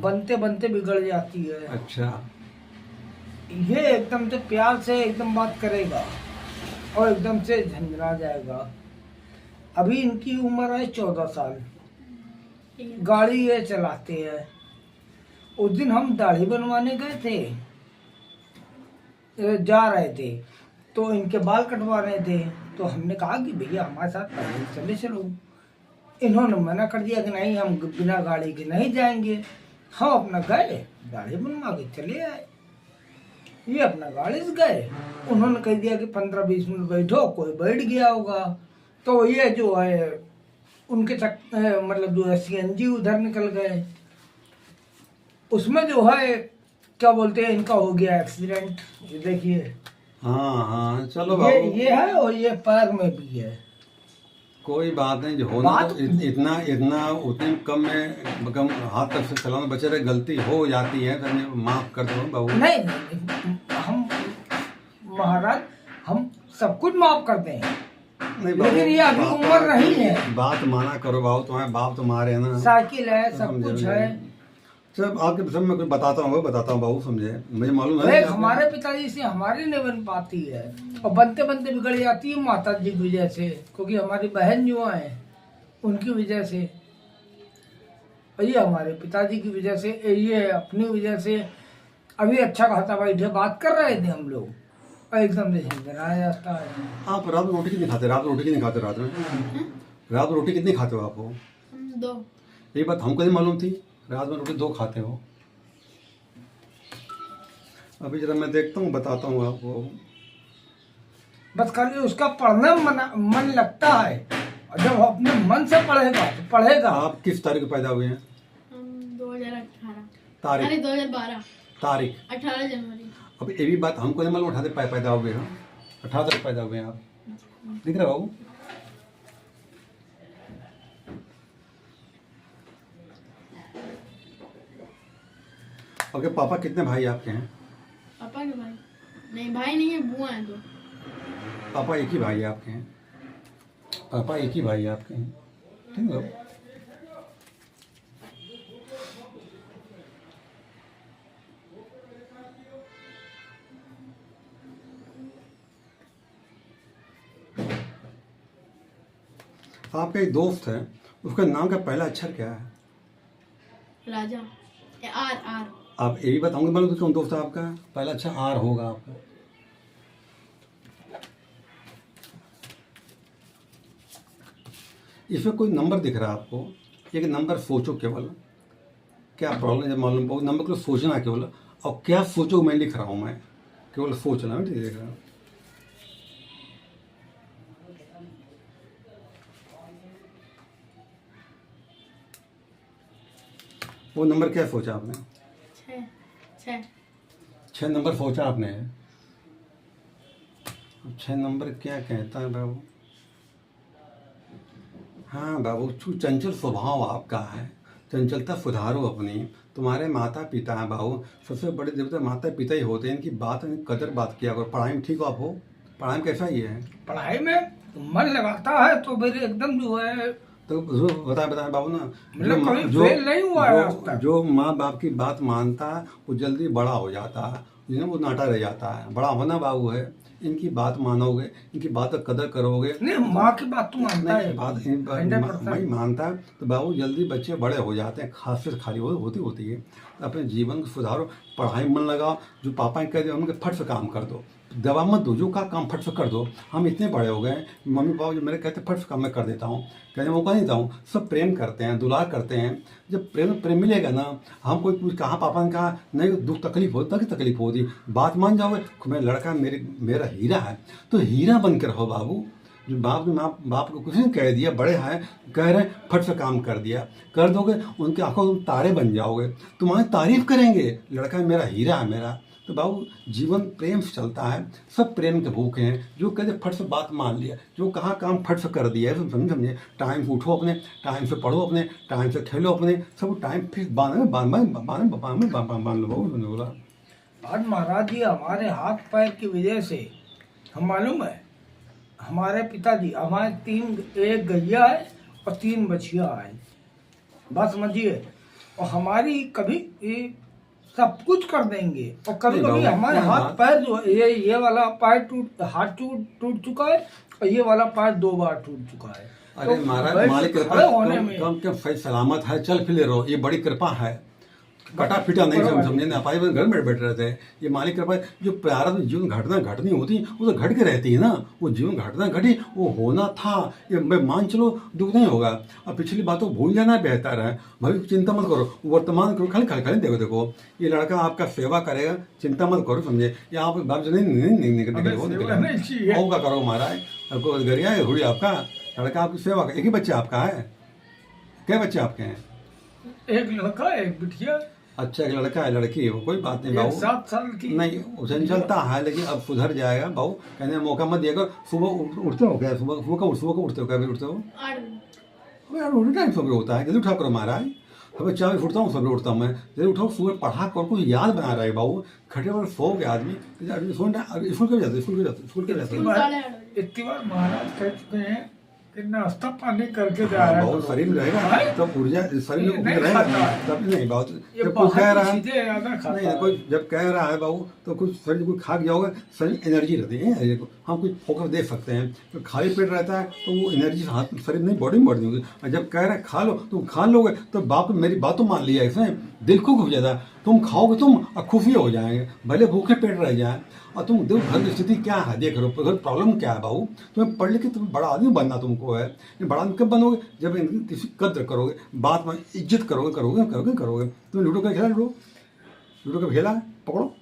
बनते बनते बिगड़ जाती है। अच्छा। ये एकदम से प्यार से एकदम बात करेगा और एकदम से झंझना जाएगा। अभी इनकी उम्र है 14 साल। गाड़ी ये चलाते हैं। उस दिन हम दाढ़ी बनवाने गए थे, जा रहे थे, तो इनके बाल कटवाने थे। तो हमने कहा कि भैया हमारे साथ पहले चले चलो। इन्होंने मना कर दिया कि नहीं, हम बिना गाड़ी के नहीं जाएंगे। हम अपना गए, दाढ़ी बनवा के चले आए। ये अपना गाड़ी से गए। उन्होंने कह दिया कि 15-20 मिनट बैठो, कोई बैठ गया होगा। तो ये जो है उनके मतलब जो है सीएनजी उधर निकल गए। उसमें जो है क्या बोलते हैं, इनका हो गया एक्सीडेंट। ये देखिए। हाँ हाँ चलो ये बाबू, ये है और ये पैर में भी है। कोई बात नहीं, जो होना बात- तो इतना इतना उतने कम में कम हाथ तक से चलाना, बचे रहे गलती हो जाती है तो मैं माफ कर दो बाबू। नहीं नहीं, हम महाराज हम सब कुछ माफ करते हैं, नहीं लेकिन ये अभी उम्र नहीं है। बात माना करो बाबू, तुम्हारे बाप तुम्हारे है ना, साइकिल है, सब समझे कुछ मुझे। है। सब आपके सब मैं कुछ बताता हूँ बाबू, समझे, मुझे मालूम है देख, कि आपने- हमारे पिताजी से हमारी नहीं बन पाती है और बनते बनते बिगड़ जाती है माता जी की वजह से, क्योंकि हमारी बहन जो है उनकी वजह से, और ये हमारे पिताजी की वजह से, ये अपनी वजह से। अभी अच्छा खासा बैठे बात कर रहे थे हम लोग और एकदम से झंझना जाता है। आप रात में रोटी कितनी खाते, रात में रोटी कितनी खाते, रात में रोटी कितनी खाते हो आप? वो 2। ये बात हमको नहीं मालूम थी, रात में रोटी 2 खाते हो। अभी जरा मैं देखता हूँ, बताता हूँ आपको। बस खाली उसका पढ़ने में मन लगता है, और जब वो अपने मन से पढ़ेगा तो पढ़ेगा। आप किस तारीख को पैदा हुए हैं? 2018। तारीख? अरे 2012। तारीख 18 जनवरी। अब ये भी बात हमको नहीं मालूम, 18 पैदा हुए हैं, 18 तारीख पैदा हुए हैं आप, दिख रहा बाबू? ओके, पापा कितने भाई आपके हैं? पापा के भाई नहीं, भाई नहीं है, बुआ है 2। पापा एक ही भाई है आपके हैं? पापा एक ही भाई है आपके हैं, ठीक है। आपका एक दोस्त है, उसका नाम का पहला अक्षर क्या है? राजा। R R. आप ये भी बताओगे मालूम कि कौन दोस्त है आपका? पहला अक्षर आर होगा आपका। इसमें कोई नंबर दिख रहा है आपको? एक नंबर सोचो केवल, क्या प्रॉब्लम है मालूम पड़ो, नंबर को सोचना केवल, और क्या सोचो मैं लिख रहा हूँ, मैं केवल सोचना है, ठीक है। वो नंबर क्या सोचा आपने? 6। 6 नंबर सोचा आपने? 6 नंबर क्या कहता है बाबू? हाँ बाबू, चंचल स्वभाव आपका है, चंचलता सुधारो अपनी। तुम्हारे माता पिता हैं बाबू, सबसे बड़े देवता माता पिता ही होते हैं, इनकी बात कदर बात किया करो। पढ़ाई में ठीक हो आप? हो पढ़ाई में कैसा ही है? पढ़ाई में मन लगाता है तो मेरे एकदम जो है, तो बताए बाबू ना, मतलब कभी फेल नहीं हुआ है आज तक। जो माँ बाप की बात मानता है वो जल्दी बड़ा हो जाता है, वो नाटा रह जाता है। बड़ा होना बाबू है, इनकी बात मानोगे, इनकी बात का कदर करोगे। नहीं, माँ की बात तो मानता है, बात 100%। मैं मानता है तो बाबू जल्दी बच्चे बड़े हो जाते हैं, खासियत खाली होती है। अपने जीवन को सुधारो, पढ़ाई में मन लगाओ, जो पापा कह दिया उनके फट से काम कर दो, दवा मत दो, जो का काम फट से कर दो। हम इतने बड़े हो गए, मम्मी पापा जो मेरे कहते फट से काम मैं कर देता हूँ, कहने मौका नहीं देता हूँ। सब प्रेम करते हैं, दुलार करते हैं। जब प्रेम मिलेगा ना, हम कोई कुछ कहा, पापा ने कहा नहीं, दुख तकलीफ होती, तक तकलीफ होती, बात मान जाओगे, मेरा लड़का मेरा हीरा है, तो हीरा बन कर रहो बाबू। जो बाप को कुछ नहीं कह दिया, बड़े हैं कह रहे हैं, फट से काम कर दिया, कर दोगे, उनके आंखों तुम तारे बन जाओगे, तुम्हारी तारीफ करेंगे, लड़का मेरा हीरा है मेरा। तो बाबू जीवन प्रेम से चलता है, सब प्रेम के भूखे हैं। जो कहते फट से बात मान लिया, जो कहा काम फट से कर दिया, सब समझे। टाइम से उठो अपने, टाइम से पढ़ो अपने, टाइम से खेलो अपने, सब टाइम फिक्स बांध लो बाबू। बोला आज महाराज जी हमारे हाथ पैर की वजह से, हम मालूम है, हमारे पिताजी, हमारे 3, एक गैया है और 3 बछिया है, बस समझिए। और हमारी कभी ये सब कुछ कर देंगे, और कभी नहीं कभी बाबू, हमारे कोई हाथ बात- पैर जो है, ये वाला पैर हाथ टूट चुका है, और ये वाला पैर 2 बार टूट चुका है। अरे तो महाराज बैठ मालिक के कृपा खड़े होने में कम कम सही सलामत है, चल फिर रहो, ये बड़ी कृपा है। कटा पिटा नहीं समझे ना पाई, घर में बैठ रहे थे। ये मालिक कृपा है। जो प्रारब्ध में जीवन घटना घटनी होती वो तो घट के रहती है ना, वो जीवन घटना घटी वो होना था, ये मैं मान चलो दुख नहीं होगा। अब पिछली बातों को भूल जाना बेहतर है, भविष्य चिंता मत करो, वर्तमान करो, खाली खाली खाली देखो देखो ये लड़का आपका सेवा करेगा, चिंता मत करो, समझे। यहाँ आप बाप से नहीं निकले होगा करो महाराज, आपको गरिया है हुई आपका लड़का आपकी सेवा। एक ही बच्चा आपका है, क्या बच्चे आपके हैं? एक लड़का एक बिटिया, अच्छा एक लड़का है लड़की है, वो कोई बात नहीं एक बाबू, 7 साल की। नहीं चंचलता है लेकिन अब सुधर जाएगा बाबू, कहने का मौका मत दिया कर। सुबह उठते हो क्या? सुबह सुबह को उठते हो क्या? उठते हो 8 बजे। अबे यार उठने टाइम सुबह होता है, जल्दी उठा करो महाराज। सुबह 4 बजे उठता हूँ, सुबह उठता हूँ मैं, जल्दी उठाओ, सुबह पढ़ा कर कुछ याद बना रहा है बाबू। खटे पर सो गया आदमी, स्कूल क्यों जाते? स्कूल क्यों जाते? साढ़े 8 बजे। इतनी बार महाराज कह चुके हैं कि नाश्ता पानी करके जा रहा है, बहुत शरीर में रहेगा तब ऊर्जा शरीर में नहीं रहेगा खाता है। तब नहीं बहुत। ये जब कोई कह बाहर रहा की है चीजें ज्यादा खाता नहीं है। कोई जब कह रहा है बाबू तो कुछ शरीर कुछ खा के जाओगे, शरीर एनर्जी रहती है, हम कुछ फोकस दे सकते हैं। तो खाली पेट रहता है तो वो एनर्जी हाथ शरीर नहीं बॉडी में बढ़ती होगी। और जब कह रहे हैं खा लो, तुम खा लोगे तो बाप मेरी बात तो मान लिया, इसमें दिल को हो जाता है। तुम खाओगे तुम और खुफिया हो जाएंगे, भले भूखे पेट रह जाए। और तुम देखो घर की स्थिति क्या है, देख रहे हो घर प्रॉब्लम क्या है बाबू। तुम्हें पढ़ लिख के तुम बड़ा आदमी बनना तुमको है। ये बड़ा आदमी कब बनोगे? जब इनकी किसी कद्र करोगे, बात में इज्जत करोगे। तुम लूडो का खेला, लूडो का खेला है, पकड़ो।